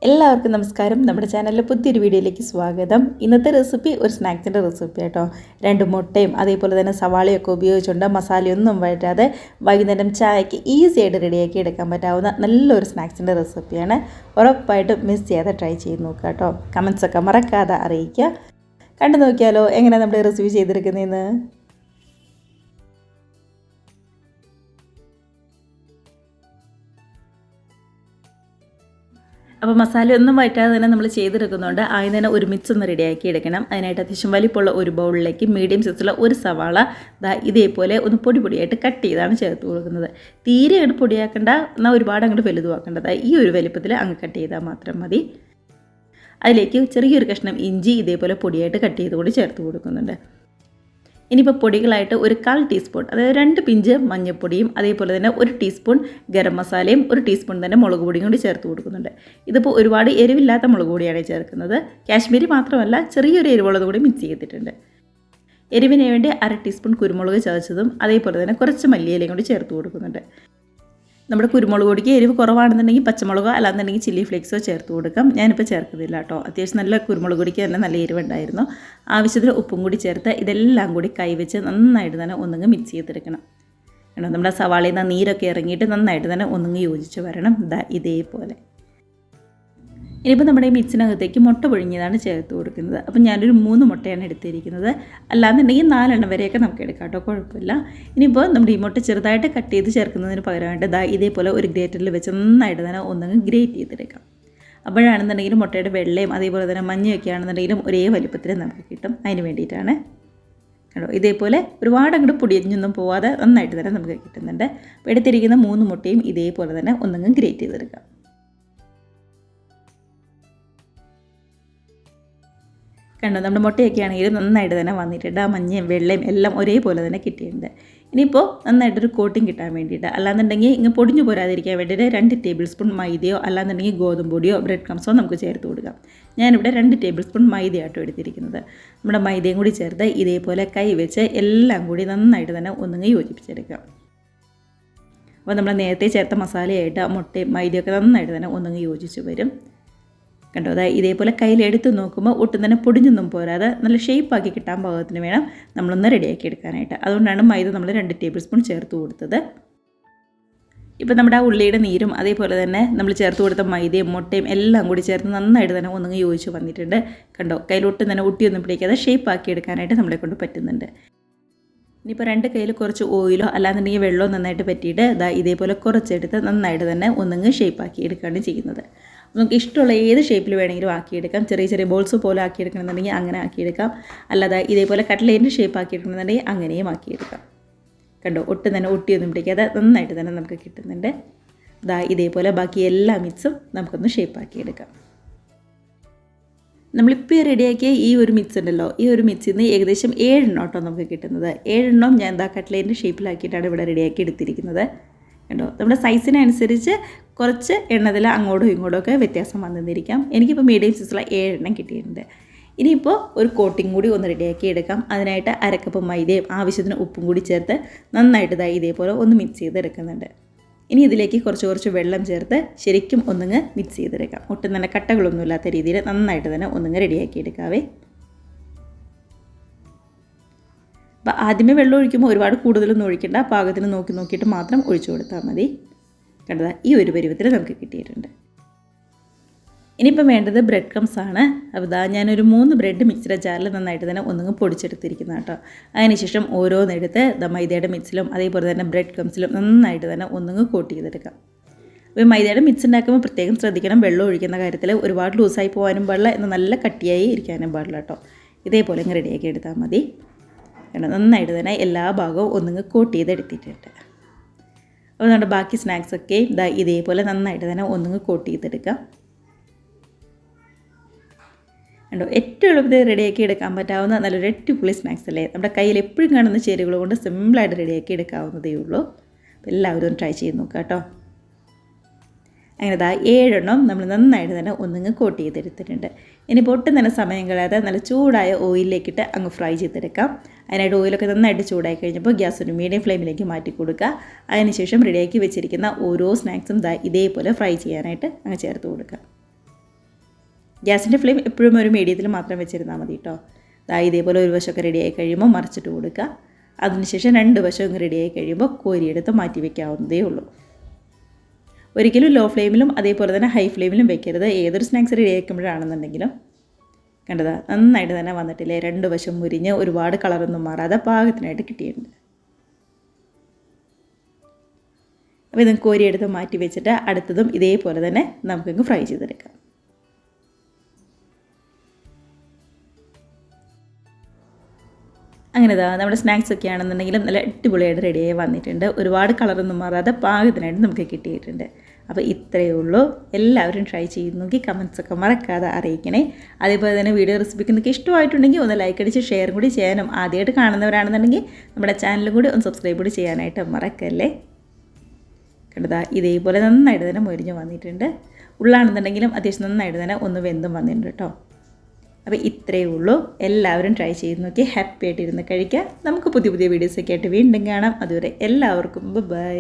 എല്ലാവർക്കും നമസ്കാരം. നമ്മുടെ ചാനലിലെ പുതിയൊരു വീഡിയോയിലേക്ക് സ്വാഗതം. ഇന്നത്തെ റെസിപ്പി ഒരു സ്നാക്സിൻ്റെ റെസിപ്പി കേട്ടോ. 2 മുട്ടയും അതേപോലെ തന്നെ സവാളയൊക്കെ ഉപയോഗിച്ചുകൊണ്ട് മസാലയൊന്നും വഴറ്റാതെ വൈകുന്നേരം ചായക്ക് ഈസി ആയിട്ട് റെഡിയാക്കി എടുക്കാൻ പറ്റാവുന്ന നല്ലൊരു സ്നാക്സിൻ്റെ റെസിപ്പിയാണ്. ഉറപ്പായിട്ടും മിസ് ചെയ്യാതെ ട്രൈ ചെയ്ത് നോക്കുക കേട്ടോ. കമൻസൊക്കെ മറക്കാതെ അറിയിക്കുക. കണ്ടു നോക്കിയാലോ എങ്ങനെ നമ്മുടെ റെസിപ്പി ചെയ്തെടുക്കുന്നതെന്ന്. അപ്പോൾ മസാല ഒന്നും വഴറ്റാതെ തന്നെ നമ്മൾ ചെയ്തെടുക്കുന്നുണ്ട്. ആദ്യം തന്നെ ഒരു മിക്സ് ഒന്ന് റെഡിയാക്കി എടുക്കണം. അതിനായിട്ട് അത്യാവശ്യം വലിപ്പമുള്ള ഒരു ബൗളിലേക്ക് മീഡിയം സൈസുള്ള ഒരു സവാള ഇതേപോലെ ഒന്ന് പൊടിയായിട്ട് കട്ട് ചെയ്താണ് ചേർത്ത് കൊടുക്കുന്നത്. തീരെ അങ്ങോട്ട് പൊടിയാക്കേണ്ട, എന്നാൽ ഒരുപാട് അങ്ങോട്ട് വലുതുമാക്കേണ്ടത്. ഈ ഒരു വലിപ്പത്തിൽ അങ്ങ് കട്ട് ചെയ്താൽ മാത്രം മതി. അതിലേക്ക് ചെറിയൊരു കഷ്ണം ഇഞ്ചി ഇതേപോലെ പൊടിയായിട്ട് കട്ട് ചെയ്തുകൊണ്ട് ചേർത്ത് കൊടുക്കുന്നുണ്ട്. ഇനിയിപ്പോൾ പൊടികളായിട്ട് ഒരു 1/4 ടീസ്പൂൺ, അതായത് 2 പിഞ്ച് മഞ്ഞൾപ്പൊടിയും അതേപോലെ തന്നെ 1 ടീസ്പൂൺ ഗരം മസാലയും 1 ടീസ്പൂൺ തന്നെ മുളക് പൊടിയും കൂടി ചേർത്ത് കൊടുക്കുന്നുണ്ട്. ഇതിപ്പോൾ ഒരുപാട് എരിവില്ലാത്ത മുളക് പൊടിയാണ് ചേർക്കുന്നത്. കാശ്മീരി മാത്രമല്ല, ചെറിയൊരു എരിവുള്ളത് കൂടി മിക്സ് ചെയ്തിട്ടുണ്ട്. എരിവിന് വേണ്ടി 1/2 ടീസ്പൂൺ കുരുമുളക് ചതച്ചതും അതേപോലെ തന്നെ കുറച്ച് മല്ലിയിലയും കൂടി ചേർത്ത് കൊടുക്കുന്നുണ്ട്. നമ്മുടെ കുരുമുളക് പൊടിക്ക് എരിവ് കുറവാണെന്നുണ്ടെങ്കിൽ പച്ചമുളകോ അല്ലാന്നുണ്ടെങ്കിൽ ചില്ലി ഫ്ലേക്സോ ചേർത്ത് കൊടുക്കാം. ഞാനിപ്പോൾ ചേർക്കുന്നില്ല കേട്ടോ. അത്യാവശ്യം നല്ല കുരുമുളക് പൊടിക്ക് തന്നെ നല്ല എരിവുണ്ടായിരുന്നു. ആവശ്യത്തിന് ഉപ്പും കൂടി ചേർത്ത് ഇതെല്ലാം കൂടി കൈവച്ച് നന്നായിട്ട് തന്നെ ഒന്നുങ്ങ് മിക്സ് ചെയ്തെടുക്കണം. നമ്മുടെ സവാളയിൽ നിന്ന് നീരൊക്കെ ഇറങ്ങിയിട്ട് നന്നായിട്ട് തന്നെ ഒന്നുങ്ങ് യോജിച്ച് വരണം. ഇതേപോലെ. ഇനിയിപ്പോൾ നമ്മുടെ ഈ മിക്സിനകത്തേക്ക് മുട്ട പൊഴിഞ്ഞതാണ് ചേർത്ത് കൊടുക്കുന്നത്. അപ്പം ഞാനൊരു 3 മുട്ടയാണ് എടുത്തിരിക്കുന്നത്. അല്ലാന്നുണ്ടെങ്കിൽ 4 എണ്ണം വരെയൊക്കെ നമുക്ക് എടുക്കാം കേട്ടോ, കുഴപ്പമില്ല. ഇനിയിപ്പോൾ നമ്മുടെ ഈ മുട്ട ചെറുതായിട്ട് കട്ട് ചെയ്ത് ചേർക്കുന്നതിന് പകരമായിട്ട് ഇതേപോലെ ഒരു ഗ്രേറ്ററിൽ വെച്ച് നന്നായിട്ട് തന്നെ ഒന്നങ്ങ് ഗ്രേറ്റ് ചെയ്തെടുക്കാം. അപ്പോഴാണെന്നുണ്ടെങ്കിലും മുട്ടയുടെ വെള്ളയും അതേപോലെ തന്നെ മഞ്ഞയൊക്കെ ആണെന്നുണ്ടെങ്കിലും ഒരേ വലിപ്പത്തിൽ നമുക്ക് കിട്ടും. അതിന് വേണ്ടിയിട്ടാണ് കേട്ടോ. ഇതേപോലെ ഒരുപാട് അങ്ങോട്ട് പൊടിയൊന്നും പോവാതെ നന്നായിട്ട് തന്നെ നമുക്ക് കിട്ടുന്നുണ്ട്. അപ്പോൾ എടുത്തിരിക്കുന്ന 3 മുട്ടയും ഇതേപോലെ തന്നെ ഒന്നങ്ങ് ഗ്രേറ്റ് ചെയ്തെടുക്കാം. കണ്ടോ, നമ്മുടെ മുട്ടയൊക്കെ ആണെങ്കിലും നന്നായിട്ട് തന്നെ വന്നിട്ടുണ്ട്. ആ മഞ്ഞയും വെള്ളയും എല്ലാം ഒരേപോലെ തന്നെ കിട്ടിയിട്ടുണ്ട്. ഇനിയിപ്പോൾ നന്നായിട്ടൊരു കോട്ടിങ് കിട്ടാൻ വേണ്ടിയിട്ട്, അല്ലാന്നുണ്ടെങ്കിൽ ഇങ്ങനെ പൊടിഞ്ഞു പോരാതിരിക്കാൻ വേണ്ടിയിട്ട് 2 ടേബിൾ സ്പൂൺ മൈദയോ അല്ലാന്നുണ്ടെങ്കിൽ ഗോതമ്പ് പൊടിയോ ബ്രെഡ് ക്രംസോ നമുക്ക് ചേർത്ത് കൊടുക്കാം. ഞാനിവിടെ 2 ടേബിൾ സ്പൂൺ മൈദയാട്ടോ എടുത്തിരിക്കുന്നത്. നമ്മുടെ മൈദയും കൂടി ചേർത്ത് ഇതേപോലെ കൈ വെച്ച് എല്ലാം കൂടി നന്നായിട്ട് തന്നെ ഒന്നുങ്ങ് യോജിപ്പിച്ചെടുക്കാം. അപ്പോൾ നമ്മൾ നേരത്തെ ചേർത്ത മസാലയായിട്ട് മുട്ടയും മൈദയൊക്കെ നന്നായിട്ട് തന്നെ ഒന്നുങ്ങ് യോജിച്ച് വരും. കണ്ടോ, ഇതേപോലെ കയ്യിലെടുത്ത് നോക്കുമ്പോൾ ഒട്ടും തന്നെ പൊടിഞ്ഞൊന്നും പോരാതെ നല്ല ഷേപ്പാക്കി കിട്ടാൻ പാകത്തിന് വേണം നമ്മളൊന്ന് റെഡിയാക്കി എടുക്കാനായിട്ട്. അതുകൊണ്ടാണ് മൈദ നമ്മൾ 2 ടേബിൾ സ്പൂൺ ചേർത്ത് കൊടുത്തത്. ഇപ്പോൾ നമ്മുടെ ആ ഉള്ളിയുടെ നീരും അതേപോലെ തന്നെ നമ്മൾ ചേർത്ത് കൊടുത്ത മൈദയും മുട്ടയും എല്ലാം കൂടി ചേർത്ത് നന്നായിട്ട് തന്നെ ഒന്നുങ്ങ് യോജിച്ച് വന്നിട്ടുണ്ട്. കണ്ടോ, കയ്യിലൊട്ടും തന്നെ ഒട്ടിയൊന്നും പിടിക്കാതെ ഷേപ്പാക്കി എടുക്കാനായിട്ട് നമ്മളെ കൊണ്ട് പറ്റുന്നുണ്ട്. ഇനിയിപ്പോൾ 2 കയ്യിൽ കുറച്ച് ഓയിലോ അല്ലാന്നുണ്ടെങ്കിൽ വെള്ളമോ നന്നായിട്ട് പറ്റിയിട്ട് ഇതേപോലെ കുറച്ചെടുത്ത് നന്നായിട്ട് തന്നെ ഒന്നുങ്ങ് ഷേപ്പാക്കി എടുക്കുകയാണ് ചെയ്യുന്നത്. നമുക്ക് ഇഷ്ടമുള്ള ഏത് ഷേപ്പിൽ വേണമെങ്കിലും ആക്കിയെടുക്കാം. ചെറിയ ബോൾസ് പോലെ ആക്കിയെടുക്കണമെന്നുണ്ടെങ്കിൽ അങ്ങനെ ആക്കിയെടുക്കാം. അല്ലാതെ ഇതേപോലെ കട്ട്ലേറ്റിൻ്റെ ഷേപ്പ് ആക്കിയെടുക്കണമെന്നുണ്ടെങ്കിൽ അങ്ങനെയും ആക്കിയെടുക്കാം. കണ്ടോ, ഒട്ടും തന്നെ ഒട്ടിയൊന്നും പിടിക്കാതെ നന്നായിട്ട് തന്നെ നമുക്ക് കിട്ടുന്നുണ്ട്. ഇതേപോലെ ബാക്കി എല്ലാ മിക്സും നമുക്കൊന്ന് ഷേപ്പാക്കിയെടുക്കാം. നമ്മളിപ്പോൾ റെഡിയാക്കിയ ഈ ഒരു മിക്സ് ഉണ്ടല്ലോ, ഈ ഒരു മിക്സിൽ നിന്ന് ഏകദേശം 7 എണ്ണം കേട്ടോ നമുക്ക് കിട്ടുന്നത്. 7 എണ്ണം ഞാൻ കട്ട്ലേറ്റിൻ്റെ ഷേപ്പിലാക്കിയിട്ടാണ് ഇവിടെ റെഡിയാക്കി എടുത്തിരിക്കുന്നത്. കണ്ടോ, നമ്മുടെ സൈസിനനുസരിച്ച് കുറച്ച് എണ്ണത്തിൽ അങ്ങോട്ടും ഇങ്ങോട്ടും ഒക്കെ വ്യത്യാസം വന്നിരിക്കാം. എനിക്കിപ്പോൾ മീഡിയം സൈസുള്ള 7 എണ്ണം കിട്ടിയിട്ടുണ്ട്. ഇനിയിപ്പോൾ ഒരു കോട്ടിങ് കൂടി ഒന്ന് റെഡിയാക്കി എടുക്കാം. അതിനായിട്ട് 1/2 കപ്പ് മൈദയും ആവശ്യത്തിന് ഉപ്പും കൂടി ചേർത്ത് നന്നായിട്ട് ഇതേപോലെ ഒന്ന് മിക്സ് ചെയ്തെടുക്കുന്നുണ്ട്. ഇനി ഇതിലേക്ക് കുറച്ച് വെള്ളം ചേർത്ത് ശരിക്കും ഒന്നുങ്ങ് മിക്സ് ചെയ്തെടുക്കാം. ഒട്ടും തന്നെ കട്ടകളൊന്നും ഇല്ലാത്ത രീതിയിൽ നന്നായിട്ട് തന്നെ ഒന്നുങ്ങ് റെഡിയാക്കി എടുക്കാവേ. അപ്പോൾ ആദ്യമേ വെള്ളം ഒഴിക്കുമ്പോൾ ഒരുപാട് കൂടുതലൊന്നും ഒഴിക്കേണ്ട, പാകത്തിന് നോക്കിയിട്ട് മാത്രം ഒഴിച്ചു കൊടുത്താൽ മതി. കണ്ടതാ, ഈ ഒരു പരുവത്തിൽ നമുക്ക് കിട്ടിയിട്ടുണ്ട്. ഇനിയിപ്പോൾ വേണ്ടത് ബ്രെഡ് ക്രംസ് ആണ്. അപ്പോൾ ഞാനൊരു 3 ബ്രെഡ് മിക്സിയുടെ ജാറിൽ നന്നായിട്ട് തന്നെ ഒന്നുങ്ങ് പൊടിച്ചെടുത്തിരിക്കുന്ന കേട്ടോ. അതിനുശേഷം ഓരോന്നെടുത്ത് മൈദയുടെ മിക്സിലും അതേപോലെ തന്നെ ബ്രെഡ് ക്രംസിലും നന്നായിട്ട് തന്നെ ഒന്നുങ്ങ് കോട്ട് ചെയ്തെടുക്കാം. അപ്പോൾ മൈദയുടെ മിക്സ് ഉണ്ടാക്കുമ്പോൾ പ്രത്യേകം ശ്രദ്ധിക്കണം. വെള്ളം ഒഴിക്കുന്ന കാര്യത്തിൽ ഒരുപാട് ലൂസായി പോകാനും പാടില്ല, എന്നാൽ നല്ല കട്ടിയായി ഇരിക്കാനും പാടില്ല കേട്ടോ. ഇതേപോലെ അങ്ങ് റെഡിയാക്കി എടുത്താൽ മതി. നന്നായിട്ട് തന്നെ എല്ലാ ഭാഗവും ഒന്നുങ്ങ് കോട്ട് ചെയ്തെടുത്തിട്ടുണ്ട്. അപ്പോൾ നമ്മുടെ ബാക്കി സ്നാക്സൊക്കെ ഇതേപോലെ നന്നായിട്ട് തന്നെ ഒന്നുങ്ങ് കോട്ട് ചെയ്തെടുക്കാം. കണ്ടോ, ഏറ്റവും എളുപ്പത്തിൽ റെഡിയാക്കി എടുക്കാൻ പറ്റാവുന്ന നല്ലൊരു അടിപൊളി സ്നാക്സ് അല്ലേ. നമ്മുടെ കയ്യിൽ എപ്പോഴും കാണുന്ന ചേരുവകൾ കൊണ്ട് സിമ്പിളായിട്ട് റെഡിയാക്കി എടുക്കാവുന്നതേ ഉള്ളൂ. അപ്പോൾ എല്ലാവരും ഒന്ന് ട്രൈ ചെയ്ത് നോക്കാം കേട്ടോ. അങ്ങനെ 7 എണ്ണം നമ്മൾ നന്നായിട്ട് തന്നെ ഒന്നുങ്ങ് കോട്ട് ചെയ്തെടുത്തിട്ടുണ്ട്. ഇനിയിപ്പോൾ ഒട്ടും തന്നെ സമയം കളയാതെ നല്ല ചൂടായ ഓയിലിലേക്കിട്ട് അങ്ങ് ഫ്രൈ ചെയ്തെടുക്കാം. അതിനായിട്ട് ഓയിലൊക്കെ നന്നായിട്ട് ചൂടായി കഴിഞ്ഞപ്പോൾ ഗ്യാസ് ഒരു മീഡിയം ഫ്ലെയിമിലേക്ക് മാറ്റി കൊടുക്കുക. അതിനുശേഷം റെഡിയാക്കി വെച്ചിരിക്കുന്ന ഓരോ സ്നാക്സും ഇതേപോലെ ഫ്രൈ ചെയ്യാനായിട്ട് അങ്ങ് ചേർത്ത് കൊടുക്കുക. ഗ്യാസിൻ്റെ ഫ്ലെയിം എപ്പോഴും ഒരു മീഡിയത്തിൽ മാത്രം വെച്ചിരുന്നാൽ മതി കേട്ടോ. ഇതേപോലെ ഒരു വശമൊക്കെ റെഡിയായി കഴിയുമ്പോൾ മറിച്ചിട്ട് കൊടുക്കുക. അതിനുശേഷം 2 വശവും റെഡിയായി കഴിയുമ്പോൾ കോരിയെടുത്ത് മാറ്റി വയ്ക്കാവുന്നതേ ഉള്ളൂ. ഒരിക്കലും ലോ ഫ്ലെയിമിലും അതേപോലെ തന്നെ ഹൈ ഫ്ലെയിമിലും വെക്കരുത്. ഏതൊരു സ്നാക്സ് റെഡിയാക്കുമ്പോഴാണെന്നുണ്ടെങ്കിലും. കണ്ടതാ നന്നായിട്ട് തന്നെ വന്നിട്ടില്ലേ? 2 വശം മുരിഞ്ഞ് ഒരുപാട് കളറൊന്നും മാറാതെ പാകത്തിനായിട്ട് കിട്ടിയിട്ടുണ്ട്. അപ്പോൾ ഇത് കോരിയെടുത്ത് മാറ്റി വെച്ചിട്ട് അടുത്തതും ഇതേപോലെ തന്നെ നമുക്കങ്ങ് ഫ്രൈ ചെയ്തെടുക്കാം. അങ്ങനെ നമ്മുടെ സ്നാക്സ് ഒക്കെ ആണെന്നുണ്ടെങ്കിലും നല്ല അടിപൊളിയായിട്ട് റെഡിയായി വന്നിട്ടുണ്ട്. ഒരുപാട് കളറൊന്നും മാറാതെ പാകത്തിനായിട്ട് നമുക്ക് കിട്ടിയിട്ടുണ്ട്. അപ്പോൾ ഇത്രയേ ഉള്ളൂ. എല്ലാവരും ട്രൈ ചെയ്ത് നോക്കി കമൻസൊക്കെ മറക്കാതെ അറിയിക്കണേ. അതേപോലെ തന്നെ വീഡിയോ റെസിപ്പിക്ക് നിങ്ങൾക്ക് ഇഷ്ടമായിട്ടുണ്ടെങ്കിൽ ഒന്ന് ലൈക്ക് അടിച്ച് ഷെയറും കൂടി ചെയ്യാനും, ആദ്യമായിട്ട് കാണുന്നവരാണെന്നുണ്ടെങ്കിൽ നമ്മുടെ ചാനലും കൂടി ഒന്ന് സബ്സ്ക്രൈബ് കൂടി ചെയ്യാനായിട്ട് മറക്കല്ലേ. കണ്ടതാ ഇതേപോലെ നന്നായിട്ട് തന്നെ മൊരിഞ്ഞ് വന്നിട്ടുണ്ട്. ഉള്ളാണെന്നുണ്ടെങ്കിലും അത്യാവശ്യം നന്നായിട്ട് തന്നെ ഒന്ന് വെന്തും വന്നിട്ടുണ്ട് കേട്ടോ. അപ്പോൾ ഇത്രയേ ഉള്ളൂ. എല്ലാവരും ട്രൈ ചെയ്ത് നോക്കി ഹാപ്പി ആയിട്ടിരുന്ന് കഴിക്കുക. നമുക്ക് പുതിയ പുതിയ വീഡിയോസൊക്കെ ആയിട്ട് വീണ്ടും കാണാം. അതുവരെ എല്ലാവർക്കും ബൈ.